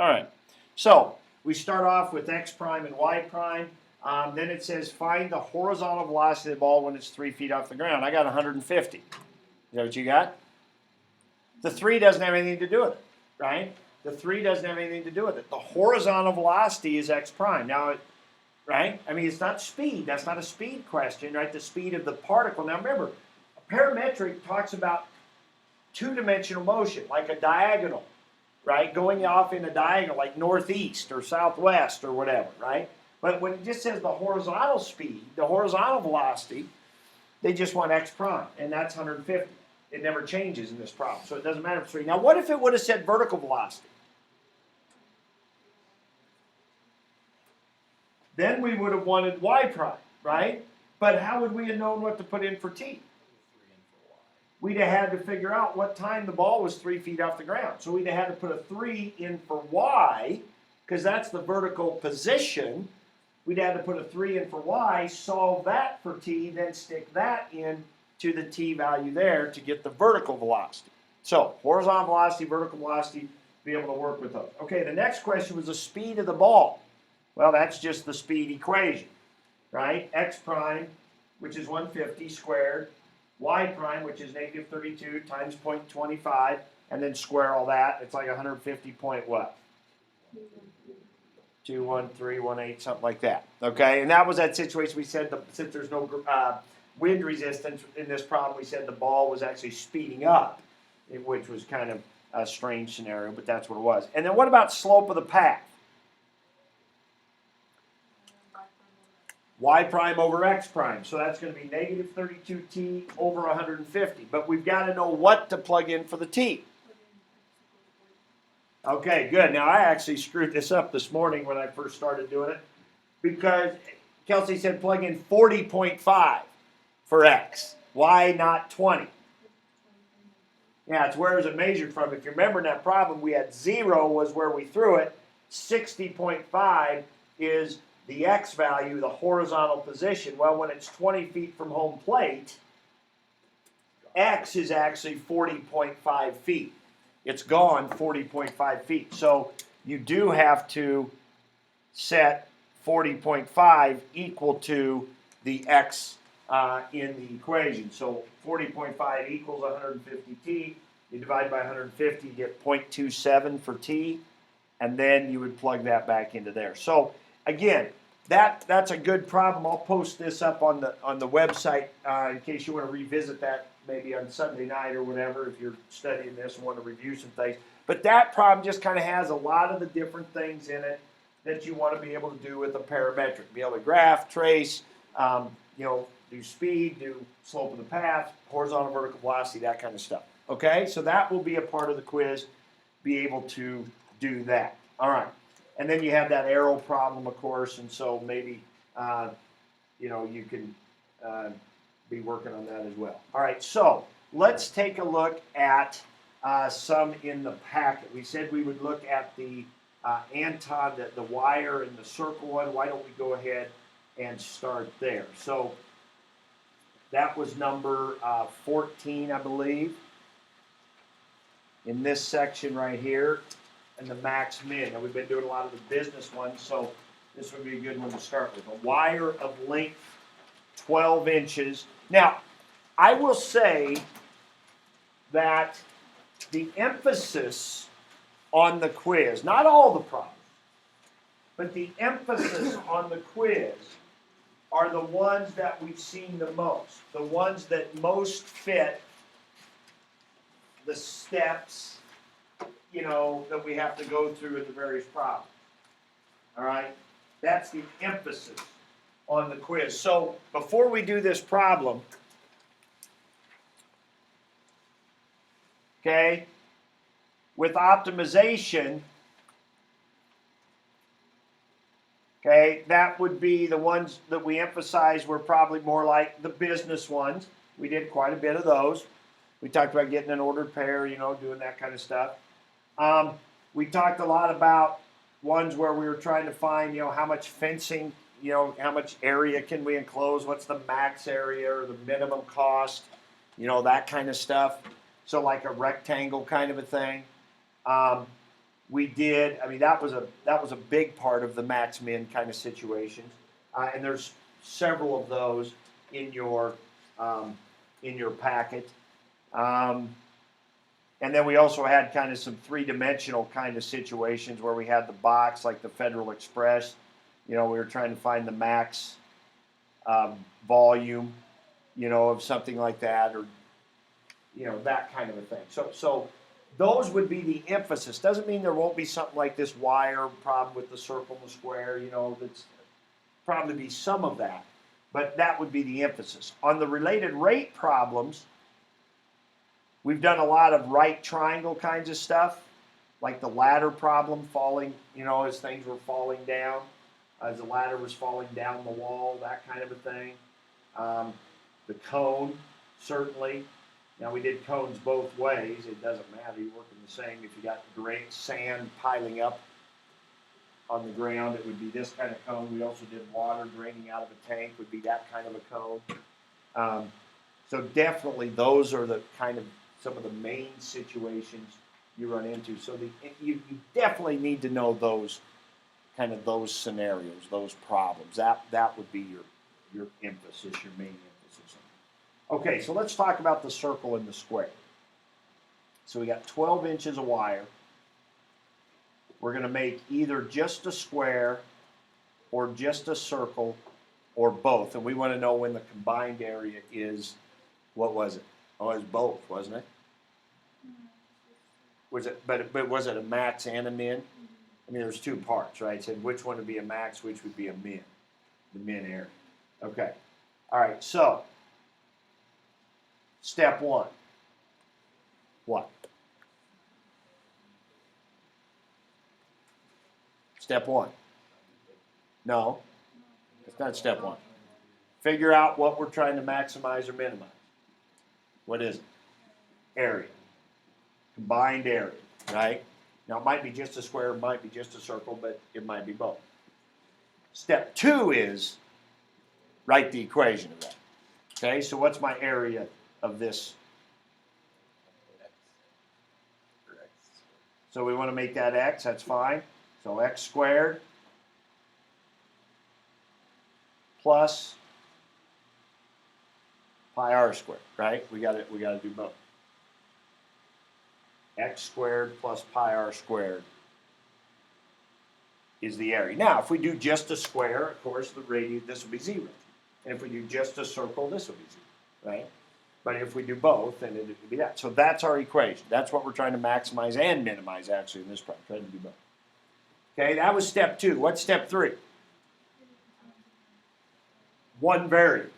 All right. So we start off with x prime and y prime. Then it says find the horizontal velocity of the ball when it's 3 feet off the ground. I got 150. Is that what you got? The 3 doesn't have anything to do with it, right? The 3 doesn't have anything to do with it. The horizontal velocity is x prime. Now, right? I mean, it's not speed. That's not a speed question, right? The speed of the particle. Now, remember, a parametric talks about two-dimensional motion, like a diagonal, right? Going off in a diagonal, like northeast or southwest or whatever, right? But when it just says the horizontal speed, the horizontal velocity, they just want x prime, and that's 150. It never changes in this problem, so it doesn't matter if it's 3. Now, what if it would have said vertical velocity? Then we would have wanted y prime, right? But how would we have known what to put in for t? We'd have had to figure out what time the ball was 3 feet off the ground. So we'd have had to put a 3 in for y, because that's the vertical position. We'd have to put a 3 in for y, solve that for t, then stick that in to the t value there to get the vertical velocity. So horizontal velocity, vertical velocity, be able to work with those. Okay, the next question was the speed of the ball. Well, that's just the speed equation, right? X prime, which is 150 squared, y prime, which is negative 32 times 0.25, and then square all that. It's like 150 point what? 21318, something like that. Okay, and that was that situation we said since there's no wind resistance in this problem, we said the ball was actually speeding up, which was kind of a strange scenario, but that's what it was. And then what about slope of the path? Y prime over x prime. So that's going to be negative 32t over 150. But we've got to know what to plug in for the t. Okay, good. Now, I actually screwed this up this morning when I first started doing it, because Kelsey said plug in 40.5 for x. Why not 20? Yeah, it's where is it measured from. If you remember in that problem, we had 0 was where we threw it. 60.5 is the x value, the horizontal position. Well, when it's 20 feet from home plate, x is actually 40.5 feet. It's gone 40.5 feet. So you do have to set 40.5 equal to the x in the equation. So 40.5 equals 150t. You divide by 150, you get 0.27 for t, and then you would plug that back into there. So again, that's a good problem. I'll post this up on the website in case you want to revisit that maybe on Sunday night or whatever if you're studying this and want to review some things. But that problem just kind of has a lot of the different things in it that you want to be able to do with a parametric. Be able to graph, trace, do speed, do slope of the path, horizontal, vertical velocity, that kind of stuff. Okay, so that will be a part of the quiz, be able to do that. All right. And then you have that arrow problem, of course, and so maybe, you can be working on that as well. All right, so let's take a look at some in the packet. We said we would look at the Anton, the wire and the circle one. Why don't we go ahead and start there? So that was number 14, I believe, in this section right here. And the max min. Now we've been doing a lot of the business ones, so this would be a good one to start with. A wire of length 12 inches. Now, I will say that the emphasis on the quiz, not all the problems, but the emphasis on the quiz are the ones that we've seen the most, the ones that most fit the steps that we have to go through in the various problems. All right? That's the emphasis on the quiz. So before we do this problem, okay, with optimization, okay, that would be the ones that we emphasize were probably more like the business ones. We did quite a bit of those. We talked about getting an ordered pair, doing that kind of stuff. We talked a lot about ones where we were trying to find, how much fencing, how much area can we enclose, what's the max area or the minimum cost, that kind of stuff. So like a rectangle kind of a thing. we did. I mean, that was a big part of the max min kind of situations, and there's several of those in your packet. And then we also had kind of some three-dimensional kind of situations where we had the box, like the Federal Express. You know, we were trying to find the max volume, you know, of something like that, or you know, that kind of a thing. So those would be the emphasis. Doesn't mean there won't be something like this wire problem with the circle and the square. You know, that's probably be some of that, but that would be the emphasis. On the related rate problems, we've done a lot of right triangle kinds of stuff, like the ladder problem falling, you know, as things were falling down, as the ladder was falling down the wall, that kind of a thing. The cone, certainly. Now, we did cones both ways. It doesn't matter. You're working the same. If you got great sand piling up on the ground, it would be this kind of cone. We also did water draining out of a tank, would be that kind of a cone. So definitely those are the kind of some of the main situations you run into. So you definitely need to know those kind of those scenarios, those problems. That would be your emphasis, your main emphasis. Okay, so let's talk about the circle and the square. So we got 12 inches of wire. We're going to make either just a square or just a circle or both. And we want to know when the combined area is, what was it? Oh, it was both, wasn't it? Was it? But was it a max and a min? I mean, there's two parts, right? It said which one would be a max, which would be a min, the min area. Okay. All right. So, step one. What? Step one. No, it's not step one. Figure out what we're trying to maximize or minimize. What is it? Area. Combined area, right? Now, it might be just a square, it might be just a circle, but it might be both. Step two is write the equation of that. Okay, so what's my area of this? So we want to make that x, that's fine. So x squared plus pi r squared, right? We got to do both. X squared plus pi r squared is the area. Now, if we do just a square, of course, the radius, this will be 0. And if we do just a circle, this will be 0, right? But if we do both, then it would be that. So that's our equation. That's what we're trying to maximize and minimize, actually, in this problem. Trying to do both. Okay, that was step 2. What's step 3? One variable,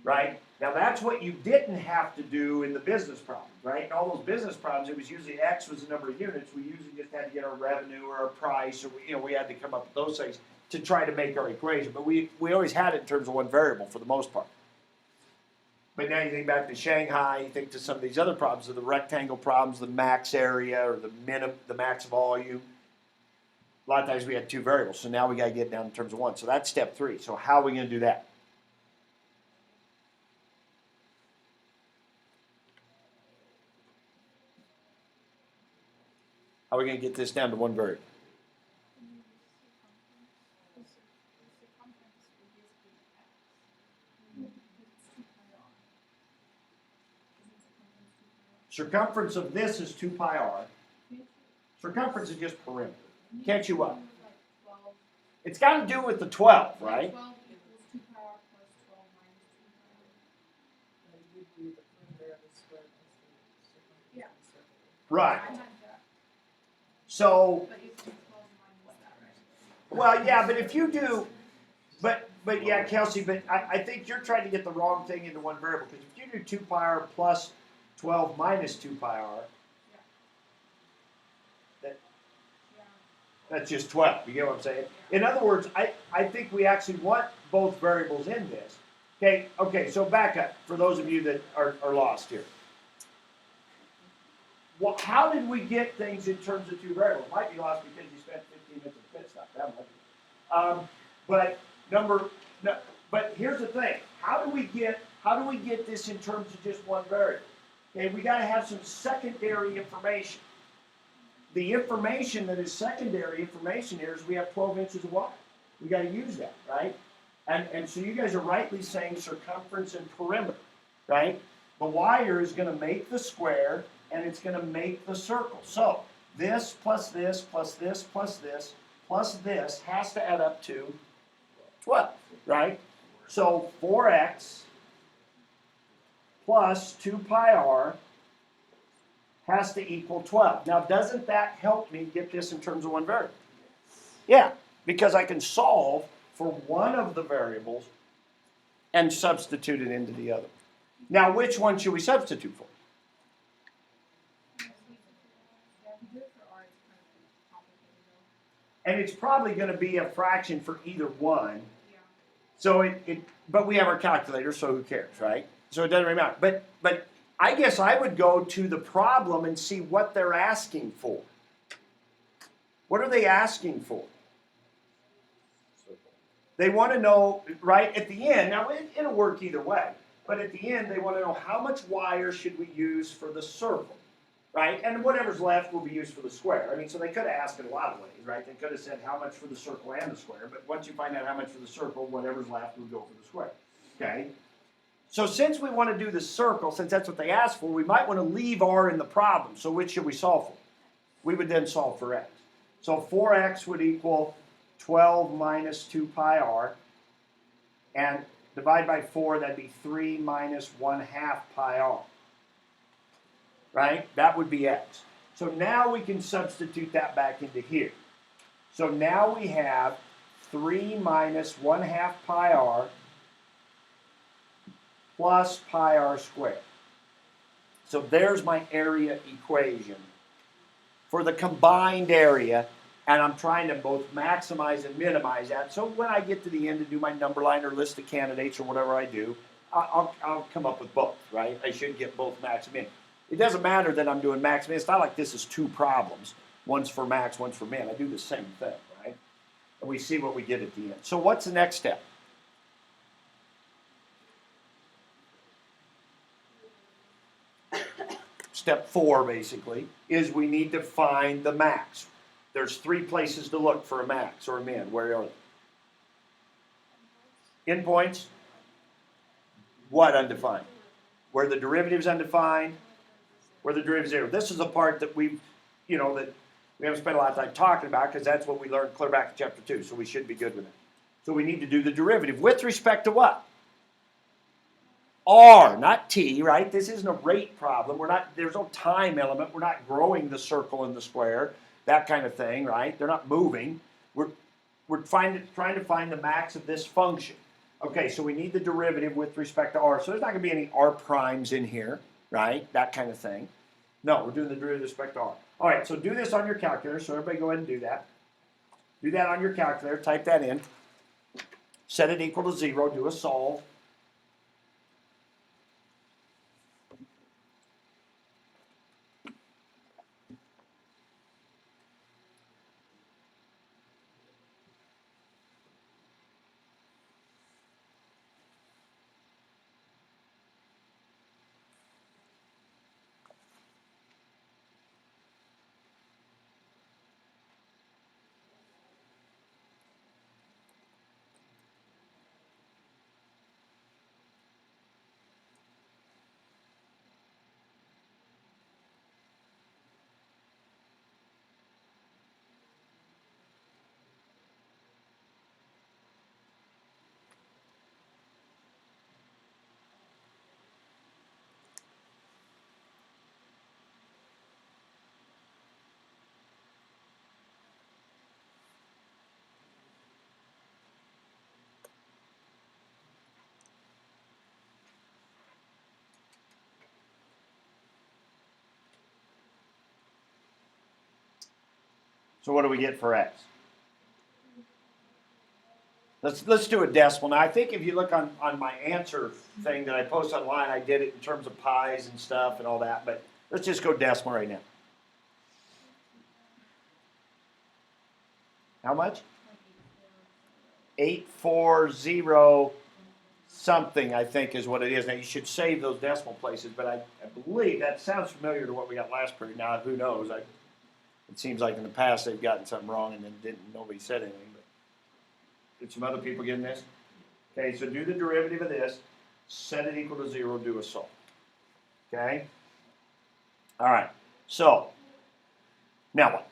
right? Now, that's what you didn't have to do in the business problems, right? In all those business problems, it was usually X was the number of units. We usually just had to get our revenue or our price, or we had to come up with those things to try to make our equation. But we always had it in terms of one variable for the most part. But now you think back to Shanghai, you think to some of these other problems, the rectangle problems, the max area or the max volume. A lot of times we had 2 variables, so now we got to get down in terms of 1. So that's step 3. So how are we going to do that? How are we going to get this down to 1 variable? Circumference of this is 2 pi r. Circumference is just perimeter. Can't you what? It's got to do with the 12, right? 12 equals 2 pi r plus 12 minus 2 pi r. Yeah. Right. I meant that. So, But you can 12 minus that, right? well, yeah, but if you do, but yeah, Kelsey, but I think you're trying to get the wrong thing into 1 variable, because if you do 2 pi r plus 12 minus 2 pi r, that's just 12. You get what I'm saying? In other words, I think we actually want both variables in this. Okay, so back up for those of you that are lost here. Well, how did we get things in terms of 2 variables? It might be lost because you spent 15 minutes of pit stop. That might be. But here's the thing. How do we get this in terms of just 1 variable? Okay, we got to have some secondary information. the information that is secondary information here is we have 12 inches of wire. We got to use that, right? And so you guys are rightly saying circumference and perimeter, right? The wire is going to make the square, and it's going to make the circle. So this plus this plus this plus this plus this has to add up to 12, right? So 4x plus 2 pi r has to equal 12. Now, doesn't that help me get this in terms of one variable? Yeah, because I can solve for one of the variables and substitute it into the other. Now, which one should we substitute for? And it's probably going to be a fraction for either one. So but we have our calculator, so who cares, right? So it doesn't really matter. But I guess I would go to the problem and see what they're asking for. What are they asking for? They want to know, right, at the end, now it'll work either way, but at the end they want to know how much wire should we use for the circle, right? And whatever's left will be used for the square. I mean, so they could have asked it a lot of ways, right? They could have said how much for the circle and the square, but once you find out how much for the circle, whatever's left will go for the square, okay? So since we want to do the circle, since that's what they asked for, we might want to leave r in the problem. So which should we solve for? We would then solve for x. So 4x would equal 12 minus 2 pi r, and divide by 4, that'd be 3 minus 1/2 pi r, right? That would be x. So now we can substitute that back into here. So now we have 3 minus 1/2 pi r plus pi r squared. So there's my area equation for the combined area, and I'm trying to both maximize and minimize that. So when I get to the end to do my number line or list of candidates or whatever I do, I'll come up with both, right? I should get both max and min. It doesn't matter that I'm doing max and min. It's not like this is two problems. One's for max, one's for min. I do the same thing, right? And we see what we get at the end. So what's the next step? Step 4, basically, is we need to find the max. There's 3 places to look for a max or a min. Where are they? Endpoints. What undefined? Where the derivative is undefined, where the derivative is 0. This is the part that that we haven't spent a lot of time talking about, because that's what we learned clear back in chapter 2, so we should be good with it. So we need to do the derivative with respect to what? R, not t, right? This isn't a rate problem. There's no time element. We're not growing the circle and the square, that kind of thing, right? They're not moving. We're trying to find the max of this function. Okay, so we need the derivative with respect to r. So there's not going to be any r primes in here, right? That kind of thing. No, we're doing the derivative with respect to r. All right, so do this on your calculator. So everybody go ahead and do that. Do that on your calculator. Type that in. Set it equal to 0. Do a solve. So what do we get for x? Let's do a decimal. Now I think if you look on my answer thing that I post online, I did it in terms of pies and stuff and all that, but let's just go decimal right now. How much? 840 something, I think, is what it is. Now you should save those decimal places, but I believe that sounds familiar to what we got last period. Now who knows? It seems like in the past they've gotten something wrong and then nobody said anything, but did some other people getting this? Okay, so do the derivative of this, set it equal to 0, do a solve. Okay? All right, so, now what?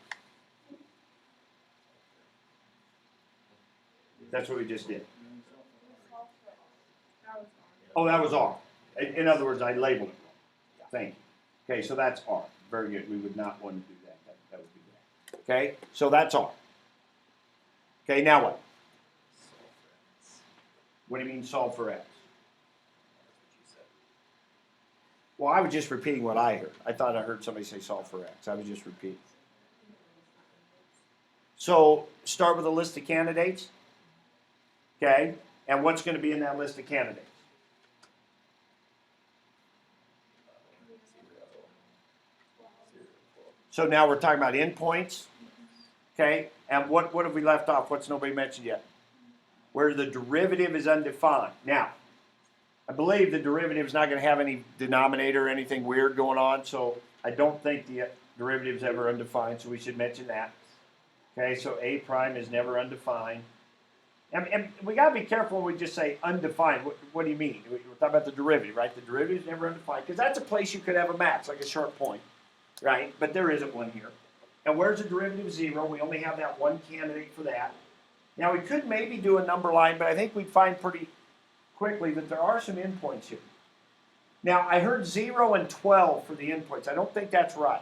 That's what we just did. That was Oh, that was R. In other words, I labeled it wrong. Thank you. Okay, so that's R. Very good. We would not want to do that. That would be bad. Okay, so that's R. Okay, now what? What do you mean solve for X? Well, I was just repeating what I heard. I thought I heard somebody say solve for X. I was just repeating. So start with a list of candidates. Okay, and what's going to be in that list of candidates? So now we're talking about endpoints. Okay, and what have we left off? What's nobody mentioned yet? Where the derivative is undefined. Now, I believe the derivative is not going to have any denominator or anything weird going on, so I don't think the derivative is ever undefined, so we should mention that. Okay, so A prime is never undefined. And we got to be careful when we just say undefined. What do you mean? We're talking about the derivative, right? The derivative is never undefined, because that's a place you could have a max, like a sharp point, right? But there isn't one here. And where's the derivative 0? We only have that one candidate for that. Now, we could maybe do a number line, but I think we'd find pretty quickly that there are some endpoints here. Now, I heard 0 and 12 for the endpoints. I don't think that's right.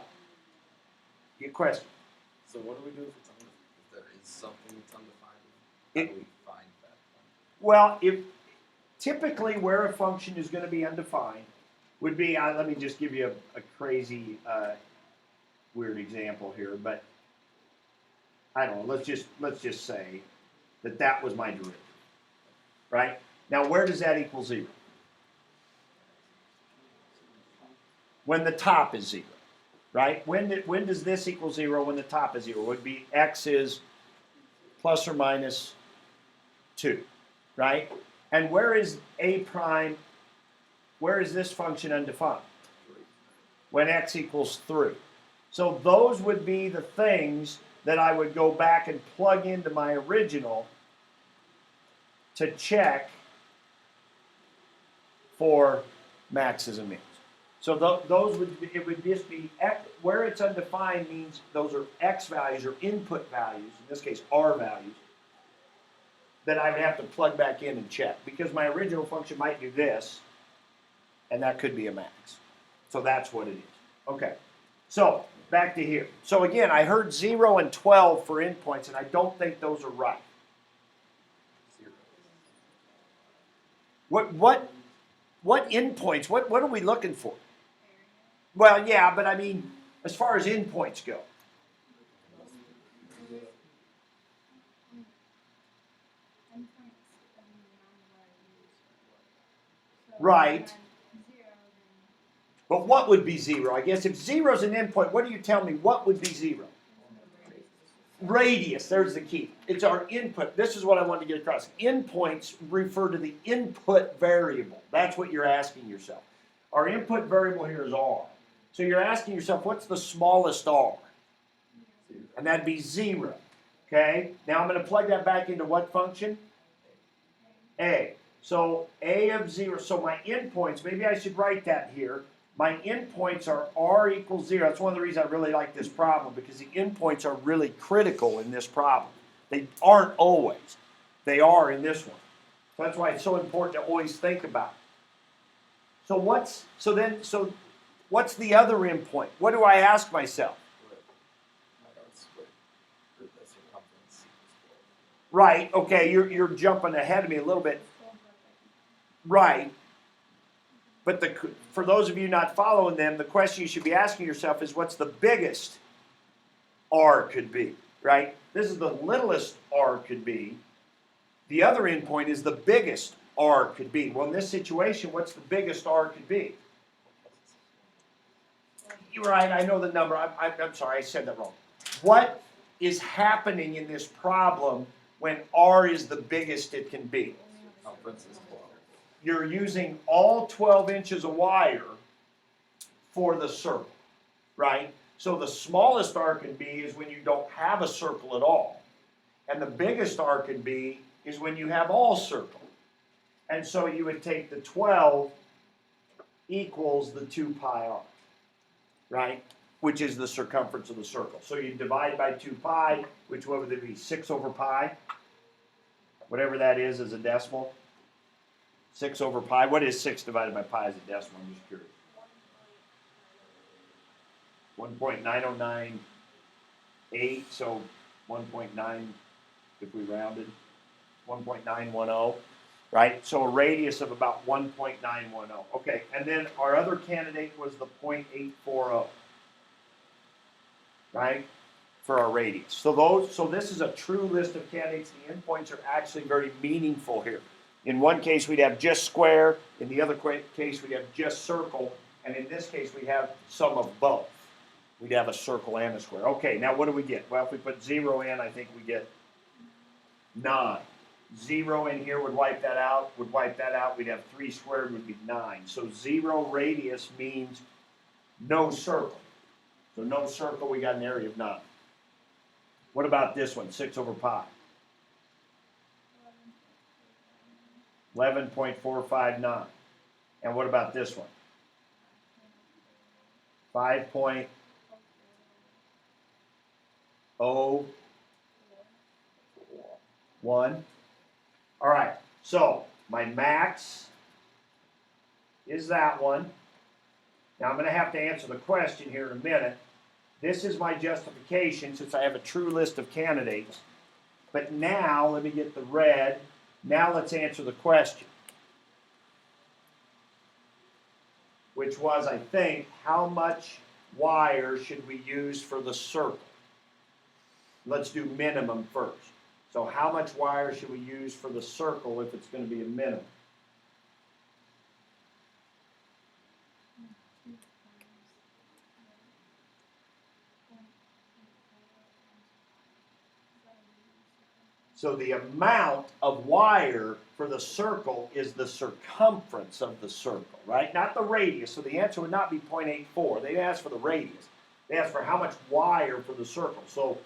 Good question. So what do we do if there is something that's undefined? How do we find that one? Well, if typically where a function is going to be undefined would be, let me just give you a crazy, weird example here, but I don't know. Let's just say that was my derivative, right? Now, where does that equal 0? When the top is 0, right? When does this equal 0 when the top is 0? It would be x is plus or minus 2, right? And where is A prime, where is this function undefined? When x equals 3. So those would be the things that I would go back and plug into my original to check for maxes and mins. So those would be, it would just be x, where it's undefined means those are x values or input values, in this case r values, that I would have to plug back in and check, because my original function might do this, and that could be a max. So that's what it is. Okay, so back to here. So again, I heard 0 and 12 for endpoints, and I don't think those are right. 0. What endpoints? What are we looking for? Well, yeah, but I mean, as far as endpoints go. Right. But what would be 0? I guess if 0 is an endpoint, what do you tell me? What would be 0? Radius, there's the key. It's our input. This is what I wanted to get across. Endpoints refer to the input variable. That's what you're asking yourself. Our input variable here is r. So you're asking yourself, what's the smallest r? And that'd be 0. Okay? Now I'm going to plug that back into what function? A. So A of 0. So my endpoints, maybe I should write that here. My endpoints are r equals 0. That's one of the reasons I really like this problem, because the endpoints are really critical in this problem. They aren't always. They are in this one. So that's why it's so important to always think about it. So what's the other endpoint? What do I ask myself? Right, okay, you're jumping ahead of me a little bit. Right. But for those of you not following them, the question you should be asking yourself is, what's the biggest r could be, right? This is the littlest r could be. The other endpoint is the biggest r could be. Well, in this situation, what's the biggest r could be? You're right, I know the number. I'm sorry, I said that wrong. What is happening in this problem when r is the biggest it can be? You're using all 12 inches of wire for the circle, right? So the smallest R can be is when you don't have a circle at all. And the biggest R can be is when you have all circle. And so you would take the 12 equals the 2 pi r, right? Which is the circumference of the circle. So you divide by 2 pi, which what would it be? 6 over pi? Whatever that is as a decimal. 6 over pi. What is 6 divided by pi as a decimal? I'm just curious. 1.9098, so 1.9 if we rounded. 1.910, right? So a radius of about 1.910. Okay, and then our other candidate was the 0.840, right? For our radius. So this is a true list of candidates. The endpoints are actually very meaningful here. In one case, we'd have just square. In the other case, we'd have just circle. And in this case, we have some of both. We'd have a circle and a square. Okay, now what do we get? Well, if we put 0 in, I think we get 9. 0 in here would wipe that out, We'd have 3 squared would be 9. So 0 radius means no circle. So no circle, we got an area of 9. What about this one, 6 over pi? 11.459. And what about this one? 5.0. One. All right, so my max is that one. Now I'm going to have to answer the question here in a minute. This is my justification since I have a true list of candidates. But now, let me get the red. Now let's answer the question. Which was, I think, how much wire should we use for the circle? Let's do minimum first. So how much wire should we use for the circle if it's going to be a minimum? So the amount of wire for the circle is the circumference of the circle, right? Not the radius. So the answer would not be 0.84. They asked for the radius. They asked for how much wire for the circle. So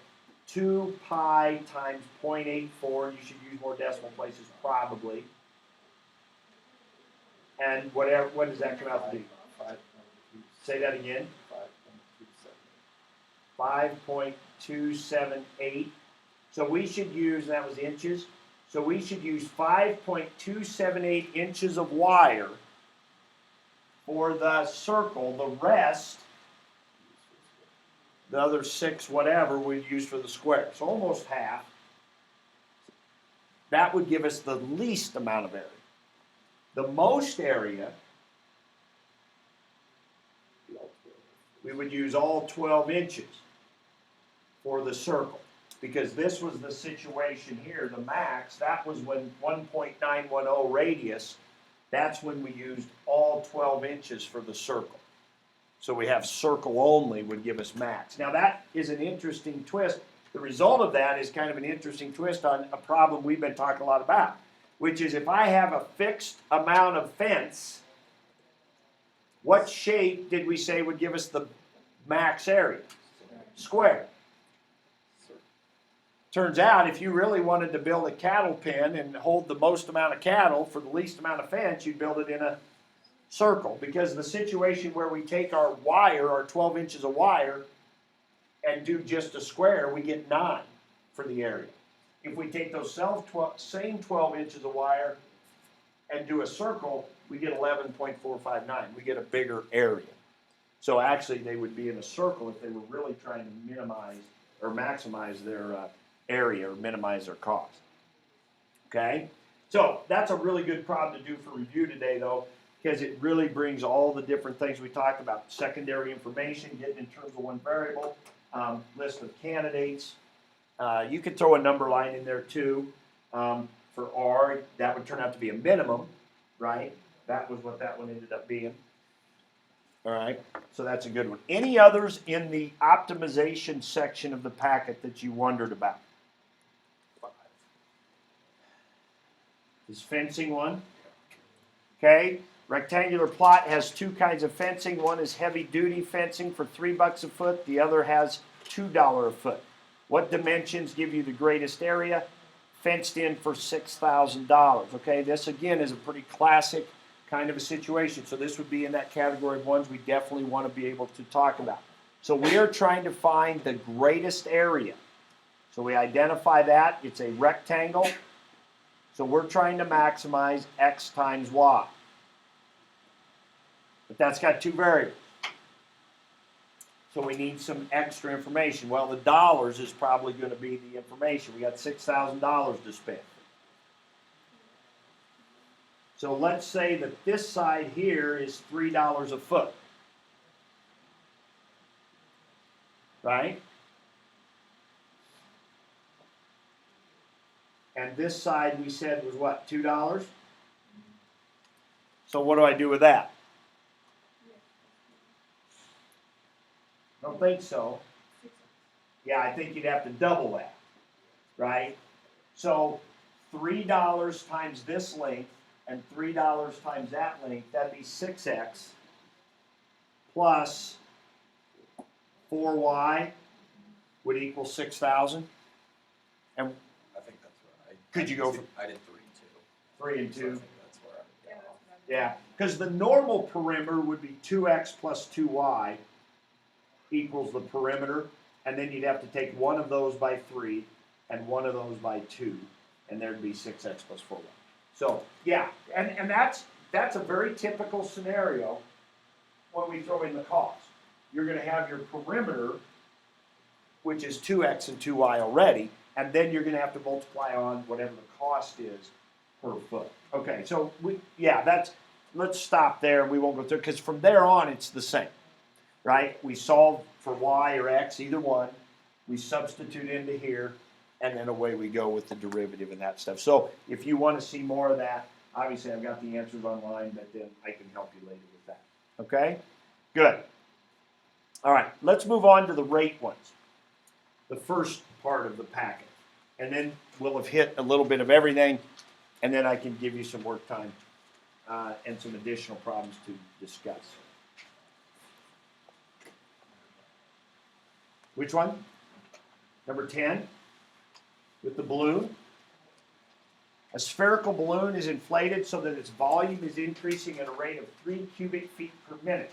2 pi times 0.84, you should use more decimal places probably. And whatever, what does that come out to be? 5.27. Say that again. 5.278. So we should use, that was inches, so we should use 5.278 inches of wire for the circle. The rest, the other 6 whatever, we'd use for the square. So almost half. That would give us the least amount of area. The most area, we would use all 12 inches for the circle. Because this was the situation here, the max, that was when 1.910 radius, that's when we used all 12 inches for the circle. So we have circle only would give us max. Now that is an interesting twist. The result of that is kind of an interesting twist on a problem we've been talking a lot about, which is if I have a fixed amount of fence, what shape did we say would give us the max area? Square. Turns out, if you really wanted to build a cattle pen and hold the most amount of cattle for the least amount of fence, you'd build it in a circle. Because the situation where we take our wire, our 12 inches of wire, and do just a square, we get 9 for the area. If we take those same 12 inches of wire and do a circle, we get 11.459. We get a bigger area. So actually, they would be in a circle if they were really trying to minimize or maximize their area or minimize their cost. Okay? So that's a really good problem to do for review today, though, because it really brings all the different things we talked about. Secondary information, getting in terms of one variable, list of candidates. You could throw a number line in there, too. For R, that would turn out to be a minimum, right? That was what that one ended up being. All right, so that's a good one. Any others in the optimization section of the packet that you wondered about? Is fencing one? Okay, Rectangular plot has two kinds of fencing. One is heavy duty fencing for $3 a foot. The other has $2 a foot. What dimensions give you the greatest area? Fenced in for $6,000. Okay, this again is a pretty classic kind of a situation. So this would be in that category of ones we definitely want to be able to talk about. So we are trying to find the greatest area. So we identify that. It's a rectangle. So we're trying to maximize X times Y. But that's got two variables. So we need some extra information. Well, the dollars is probably going to be the information. We got $6,000 to spend. So let's say that this side here is $3 a foot. Right? And this side we said was what, $2? So what do I do with that? Don't think so. Yeah, I think you'd have to double that, right? So $3 times this length and $3 times that length, that'd be 6x plus 4y would equal 6,000. And I think that's right. Could you go for I did 3 and 2. 3 and So 2? I think that's where I would go. Yeah, because the normal perimeter would be 2x plus 2y equals the perimeter, and then you'd have to take one of those by 3 and one of those by 2, and there'd be 6x plus 4y. So yeah, and that's a very typical scenario when we throw in the cost. You're going to have your perimeter, which is 2x and 2y already, and then you're going to have to multiply on whatever the cost is per foot. Okay, so let's stop there. We won't go through because from there on it's the same. Right? We solve for y or x, either one. We substitute into here, and then away we go with the derivative and that stuff. So if you want to see more of that, obviously I've got the answers online, but then I can help you later with that. Okay? Good. All right, let's move on to the rate ones. The first part of the packet. And then we'll have hit a little bit of everything, and then I can give you some work time and some additional problems to discuss. Which one? Number 10, with the balloon. A spherical balloon is inflated so that its volume is increasing at a rate of 3 cubic feet per minute.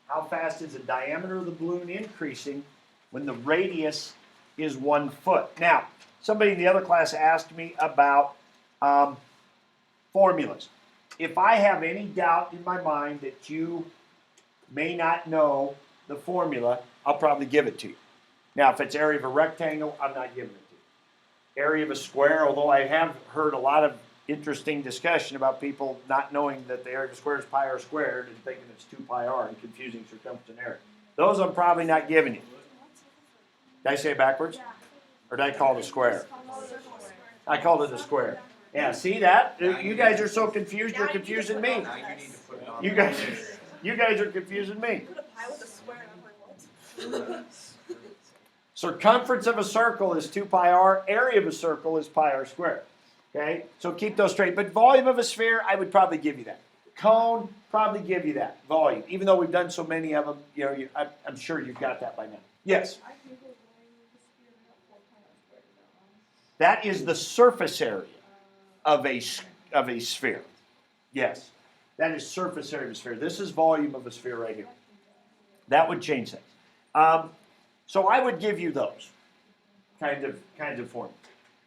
How fast is the diameter of the balloon increasing when the radius is 1 foot? Now, somebody in the other class asked me about formulas. If I have any doubt in my mind that you may not know the formula, I'll probably give it to you. Now, if it's area of a rectangle, I'm not giving it to you. Area of a square, although I have heard a lot of interesting discussion about people not knowing that the area of a square is pi r squared and thinking it's 2 pi r and confusing circumference and area. Those I'm probably not giving you. Did I say it backwards? Or did I call it a square? I called it a square. Yeah, see that? You guys are so confused, you're confusing me. Now you need to put it on. You guys are confusing me. Put a pie with a square, and I'm like, what? Circumference of a circle is 2 pi r. Area of a circle is pi r squared. Okay, so keep those straight. But volume of a sphere, I would probably give you that. Cone, probably give you that volume. Even though we've done so many of them, I'm sure you've got that by now. Yes. I can go volume of the sphere and not 4 pi r squared, is that wrong? That is the surface area of a sphere. Yes, that is surface area of a sphere. This is volume of a sphere right here. That would change things. So I would give you those kind of formulas.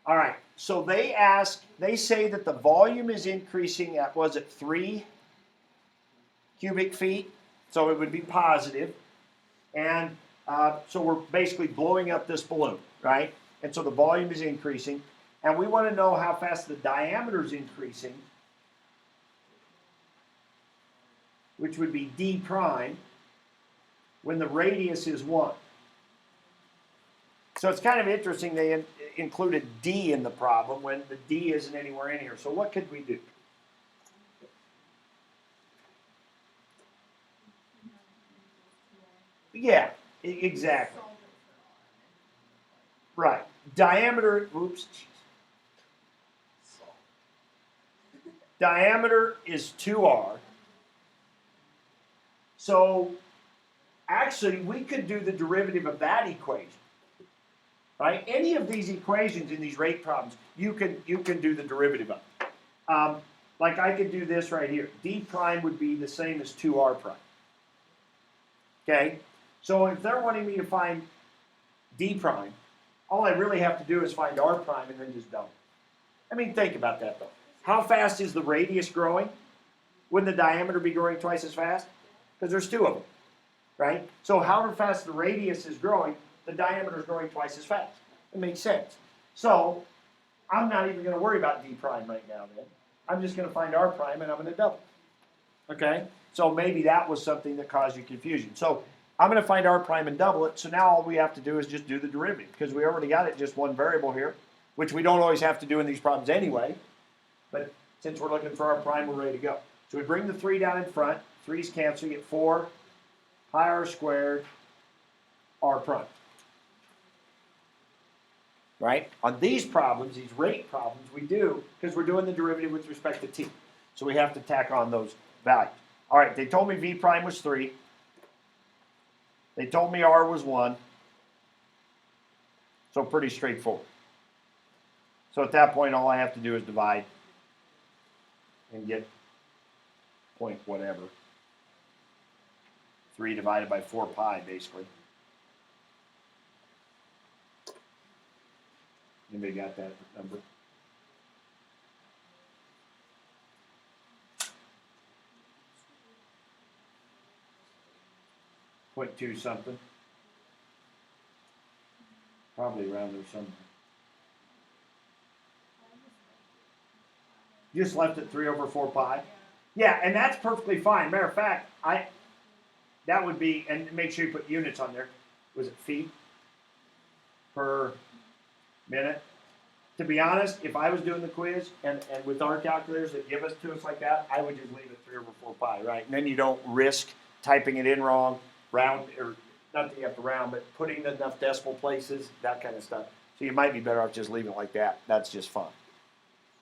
All right. So they say that the volume is increasing at, was it 3 cubic feet? So it would be positive. And so we're basically blowing up this balloon, right? And so the volume is increasing. And we want to know how fast the diameter is increasing, which would be d prime, when the radius is 1. So it's kind of interesting they included d in the problem when the d isn't anywhere in here. So what could we do? Yeah, exactly. Right. Diameter, oops. Diameter is 2r. So actually, we could do the derivative of that equation, right? Any of these equations in these rate problems, you can do the derivative of. Like I could do this right here. D prime would be the same as 2r prime. Okay? So if they're wanting me to find D prime, all I really have to do is find r prime and then just double. I mean, think about that though. How fast is the radius growing? Wouldn't the diameter be growing twice as fast? Because there's two of them, right? So however fast the radius is growing, the diameter is growing twice as fast. It makes sense. So I'm not even going to worry about D prime right now then. I'm just going to find r prime and I'm going to double. Okay? So maybe that was something that caused you confusion. So I'm going to find r prime and double it. So now all we have to do is just do the derivative because we already got it just one variable here, which we don't always have to do in these problems anyway. But since we're looking for r prime, we're ready to go. So we bring the 3 down in front. 3's cancel. You get 4 pi r squared r prime. Right? On these problems, these rate problems, we do because we're doing the derivative with respect to t. So we have to tack on those values. All right, they told me v prime was 3. They told me r was 1. So pretty straightforward. So at that point, all I have to do is divide and get point whatever. 3 divided by 4 pi, basically. Anybody got that number? Point 2 something. Probably around there somewhere. You just left it 3 over 4 pi? Yeah, and that's perfectly fine. Matter of fact, that would be, and make sure you put units on there. Was it feet per minute? To be honest, if I was doing the quiz and with our calculators that give us to us like that, I would just leave it 3 over 4 pi, right? And then you don't risk typing it in wrong, round, or not that you have to round, but putting enough decimal places, that kind of stuff. So you might be better off just leaving it like that. That's just fine.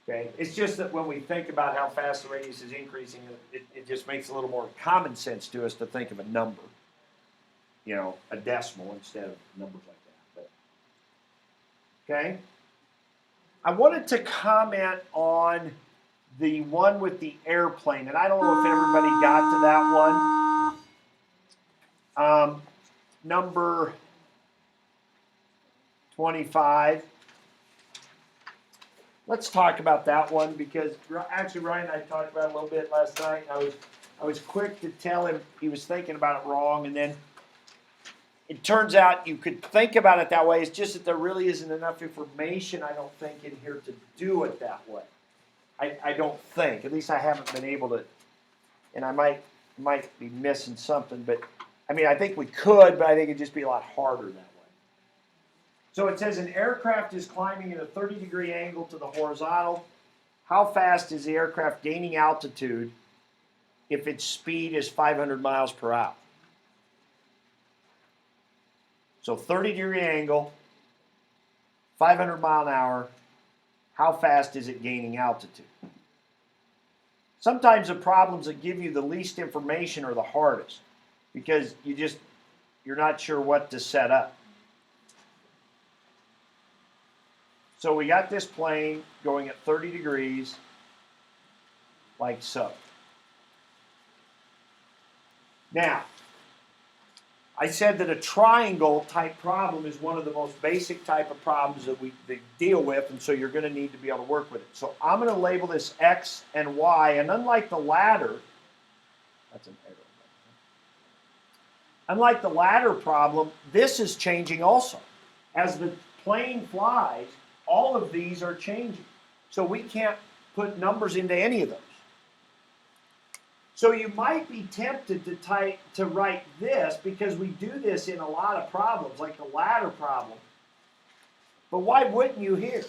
Okay? It's just that when we think about how fast the radius is increasing, it just makes a little more common sense to us to think of a number, you know, a decimal instead of numbers like that. But, okay? I wanted to comment on the one with the airplane, and I don't know if everybody got to that one. Number 25. Let's talk about that one because actually Ryan and I talked about it a little bit last night. I was quick to tell him he was thinking about it wrong, and then it turns out you could think about it that way. It's just that there really isn't enough information, I don't think, in here to do it that way. I don't think. At least I haven't been able to, and I might be missing something, but I mean, I think we could, but I think it'd just be a lot harder that way. So it says an aircraft is climbing at a 30-degree angle to the horizontal. How fast is the aircraft gaining altitude if its speed is 500 miles per hour? So 30-degree angle, 500 mile an hour, how fast is it gaining altitude? Sometimes the problems that give you the least information are the hardest because you're not sure what to set up. So we got this plane going at 30 degrees, like so. Now, I said that a triangle type problem is one of the most basic type of problems that we deal with, and so you're going to need to be able to work with it. So I'm going to label this X and Y, and unlike the ladder, that's an error. Unlike the ladder problem, this is changing also. As the plane flies, all of these are changing. So we can't put numbers into any of those. So you might be tempted to write this because we do this in a lot of problems, like the ladder problem. But why wouldn't you here?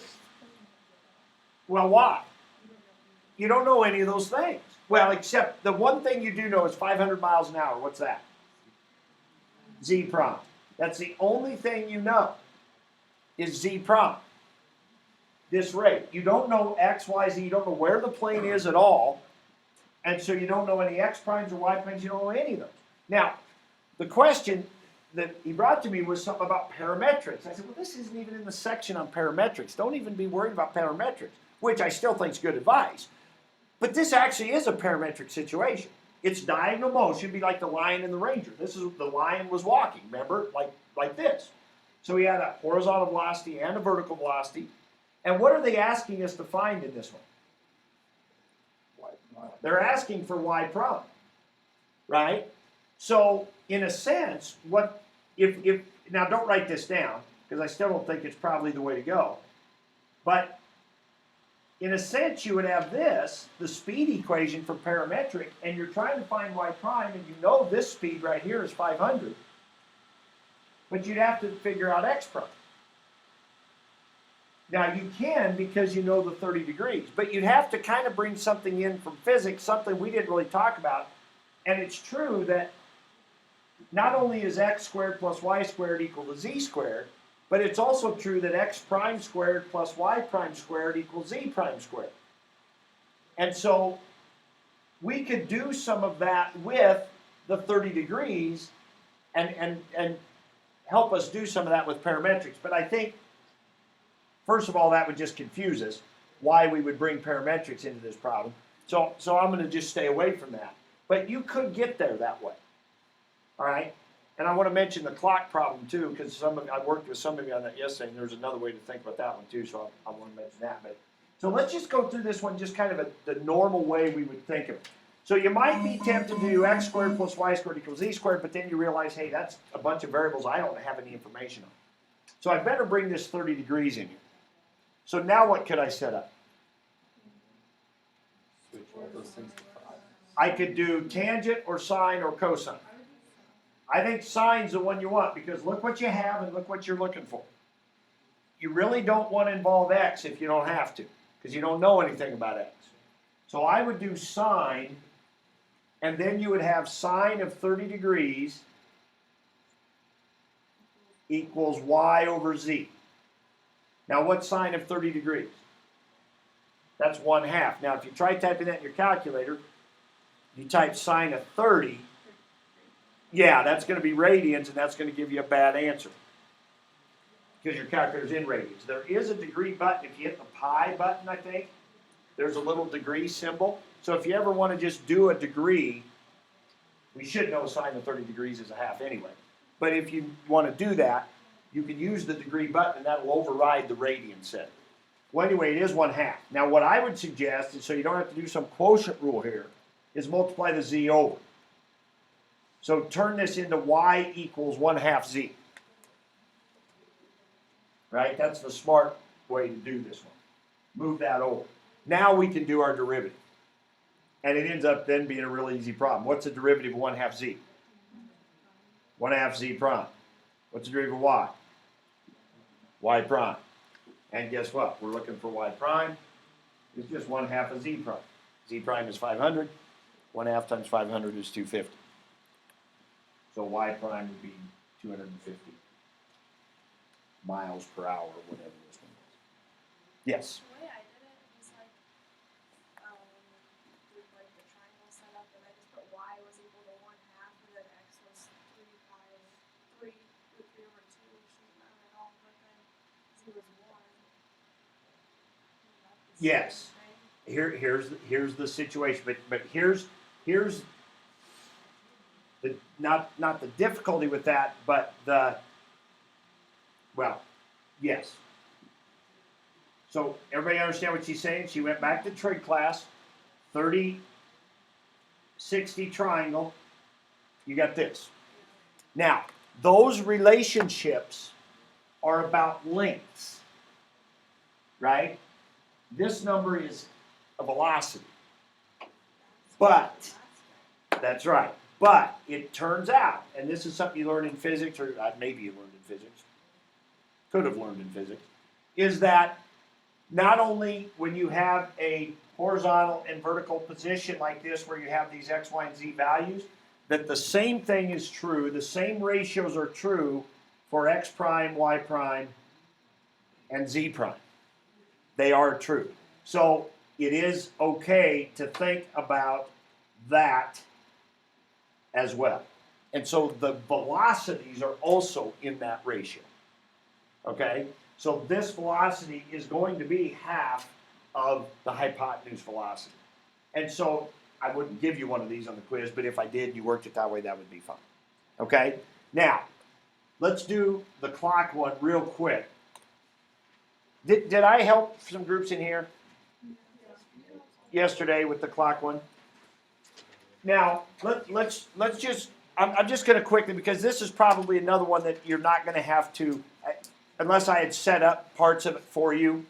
Well, why? You don't know any of those things. Well, except the one thing you do know is 500 miles an hour. What's that? Z prime. That's the only thing you know is Z prime. This rate. You don't know X, Y, Z. You don't know where the plane is at all. And so you don't know any X primes or Y primes. You don't know any of those. Now, the question that he brought to me was something about parametrics. I said, well, this isn't even in the section on parametrics. Don't even be worried about parametrics, which I still think is good advice. But this actually is a parametric situation. It's diagonal motion, be like the lion and the ranger. This is the lion was walking, remember, like this. So he had a horizontal velocity and a vertical velocity. And what are they asking us to find in this one? They're asking for y prime, right? So in a sense, what if now don't write this down because I still don't think it's probably the way to go. But in a sense, you would have this, the speed equation for parametric, and you're trying to find y prime, and you know this speed right here is 500. But you'd have to figure out x prime. Now you can because you know the 30 degrees, but you'd have to kind of bring something in from physics, something we didn't really talk about. And it's true that not only is x squared plus y squared equal to z squared, but it's also true that x prime squared plus y prime squared equals z prime squared. And so we could do some of that with the 30 degrees and help us do some of that with parametrics. But I think, first of all, that would just confuse us, why we would bring parametrics into this problem. So I'm going to just stay away from that. But you could get there that way. All right? And I want to mention the clock problem too, because I worked with some of you on that yesterday, and there's another way to think about that one too, so I want to mention that. But so let's just go through this one just kind of the normal way we would think of it. So you might be tempted to do x squared plus y squared equals z squared, but then you realize, hey, that's a bunch of variables I don't have any information on. So I better bring this 30 degrees in here. So now what could I set up? Switch all those things to 5. I could do tangent or sine or cosine. I think sine's the one you want because look what you have and look what you're looking for. You really don't want to involve x if you don't have to because you don't know anything about x. So I would do sine, and then you would have sine of 30 degrees equals y over z. Now what's sine of 30 degrees? That's 1/2. Now if you try typing that in your calculator, you type sine of 30, yeah, that's going to be radians, and that's going to give you a bad answer because your calculator's in radians. There is a degree button. If you hit the pi button, I think, there's a little degree symbol. So if you ever want to just do a degree, we should know sine of 30 degrees is 1/2 anyway. But if you want to do that, you can use the degree button, and that will override the radian setting. Well, anyway, it is 1/2. Now, what I would suggest, and so you don't have to do some quotient rule here, is multiply the z over. So turn this into y equals 1/2 z. Right? That's the smart way to do this one. Move that over. Now we can do our derivative. And it ends up then being a really easy problem. What's the derivative of 1/2 z? 1/2 z prime. What's the derivative of y? Y prime. And guess what? We're looking for y prime. It's just 1/2 of z prime. Z prime is 500. 1/2 times 500 is 250. So y prime would be 250 miles per hour, or whatever this one is. Yes? The way I did it was like, with like the triangle set up, and I just put y was equal to 1/2, and then x was 3 pi, 3 with 3 over 2, which is not at all, but then z was 1. Yes. Here's the situation, but here's the not the difficulty with that, but yes. So everybody understand what she's saying? She went back to trig class, 30, 60 triangle. You got this. Now, those relationships are about lengths, right? This number is a velocity. But, that's right. But it turns out, and this is something you learn in physics, or maybe you learned in physics, could have learned in physics, is that not only when you have a horizontal and vertical position like this where you have these x, y, and z values, that the same thing is true, the same ratios are true for x prime, y prime, and z prime. They are true. So it is okay to think about that as well. And so the velocities are also in that ratio. Okay? So this velocity is going to be half of the hypotenuse velocity. And so I wouldn't give you one of these on the quiz, but if I did, you worked it that way, that would be fine. Okay? Now, let's do the clock one real quick. Did I help some groups in here yesterday with the clock one? Now, let's just, I'm just going to quickly, because this is probably another one that you're not going to have to, unless I had set up parts of it for you.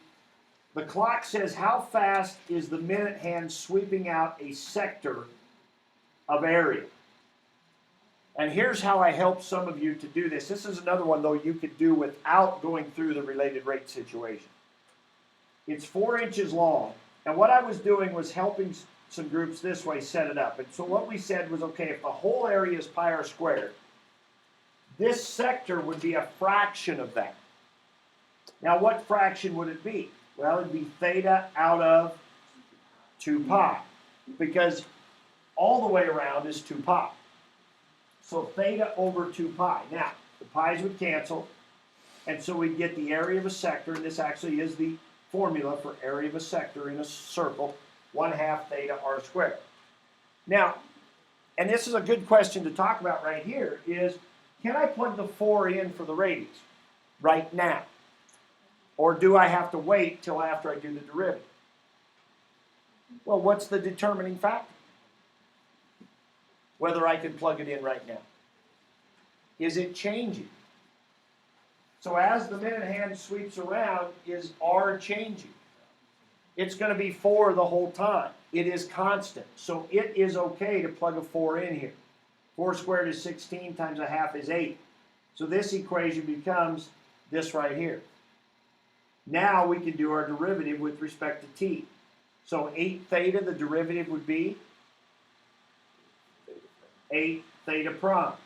The clock says, how fast is the minute hand sweeping out a sector of area? And here's how I help some of you to do this. This is another one, though, you could do without going through the related rate situation. It's 4 inches long. And what I was doing was helping some groups this way set it up. And so what we said was, okay, if the whole area is pi r squared, this sector would be a fraction of that. Now, what fraction would it be? Well, it'd be theta out of 2 pi, because all the way around is 2 pi. So theta over 2 pi. Now, the pi's would cancel, and so we'd get the area of a sector, and this actually is the formula for area of a sector in a circle, 1/2 theta r squared. Now, and this is a good question to talk about right here, is can I plug the 4 in for the radius right now? Or do I have to wait till after I do the derivative? Well, what's the determining factor? Whether I can plug it in right now. Is it changing? So as the minute hand sweeps around, is R changing? It's going to be 4 the whole time. It is constant. So it is okay to plug a 4 in here. 4 squared is 16 times 1/2 is 8. So this equation becomes this right here. Now we can do our derivative with respect to t. So 8 theta, the derivative would be 8 theta prime.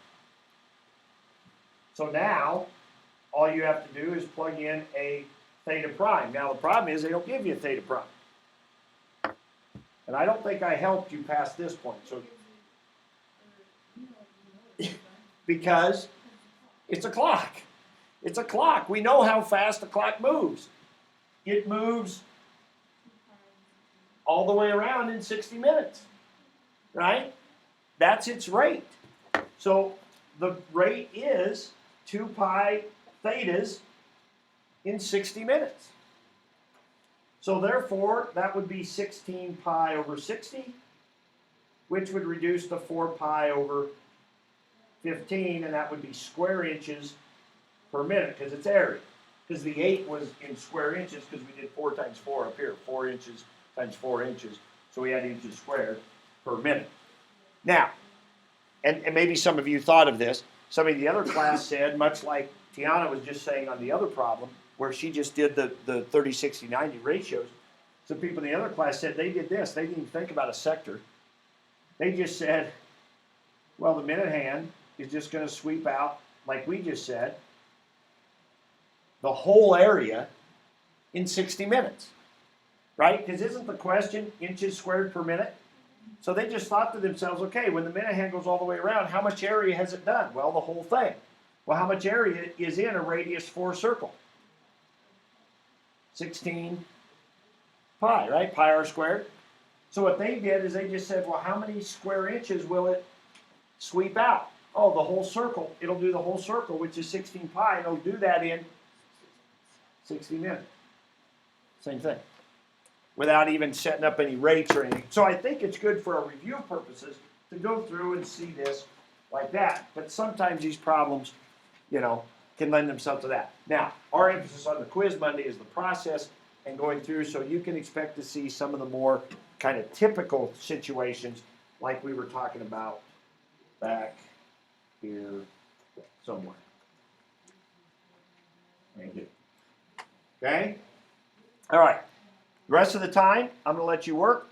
So now, all you have to do is plug in a theta prime. Now the problem is they don't give you a theta prime. And I don't think I helped you past this point. So because it's a clock. It's a clock. We know how fast the clock moves. It moves all the way around in 60 minutes, right? That's its rate. So the rate is 2 pi thetas in 60 minutes. So therefore, that would be 16 pi over 60, which would reduce to 4 pi over 15, and that would be square inches per minute, because it's area. Because the 8 was in square inches, because we did 4 times 4 up here, 4 inches times 4 inches, so we had inches squared per minute. Now, and maybe some of you thought of this, some of the other class said, much like Tiana was just saying on the other problem, where she just did the 30, 60, 90 ratios, some people in the other class said they did this. They didn't even think about a sector. They just said, well, the minute hand is just going to sweep out, like we just said, the whole area in 60 minutes, right? Because isn't the question inches squared per minute? So they just thought to themselves, okay, when the minute hand goes all the way around, how much area has it done? Well, the whole thing. Well, how much area is in a radius 4 circle? 16 pi, right? Pi r squared. So what they did is they just said, well, how many square inches will it sweep out? Oh, the whole circle. It'll do the whole circle, which is 16 pi, and it'll do that in 60 minutes. Same thing. Without even setting up any rates or anything. So I think it's good for our review purposes to go through and see this like that. But sometimes these problems, can lend themselves to that. Now, our emphasis on the quiz Monday is the process and going through, so you can expect to see some of the more kind of typical situations like we were talking about back here somewhere. Thank you. Okay? All right. The rest of the time, I'm going to let you work.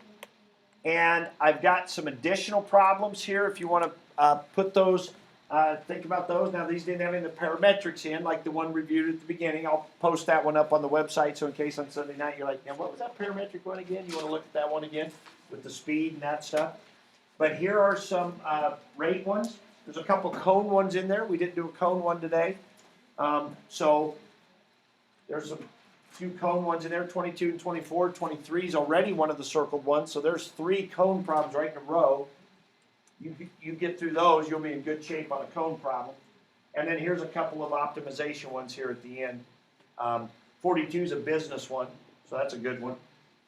And I've got some additional problems here if you want to put those, think about those. Now, these didn't have any of the parametrics in, like the one reviewed at the beginning. I'll post that one up on the website, so in case on Sunday night you're like, now, what was that parametric one again? You want to look at that one again with the speed and that stuff. But here are some rate ones. There's a couple cone ones in there. We didn't do a cone one today. So there's a few cone ones in there, 22 and 24. 23 is already one of the circled ones. So there's 3 cone problems right in a row. You get through those, you'll be in good shape on a cone problem. And then here's a couple of optimization ones here at the end. 42 is a business one, so that's a good one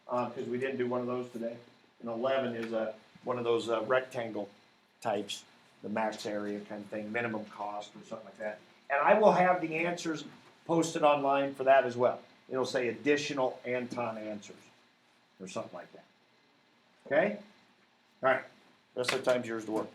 because we didn't do one of those today. And 11 is one of those rectangle types, the max area kind of thing, minimum cost or something like that. And I will have the answers posted online for that as well. It'll say additional Anton answers or something like that. Okay? All right. Rest of the time's yours to work.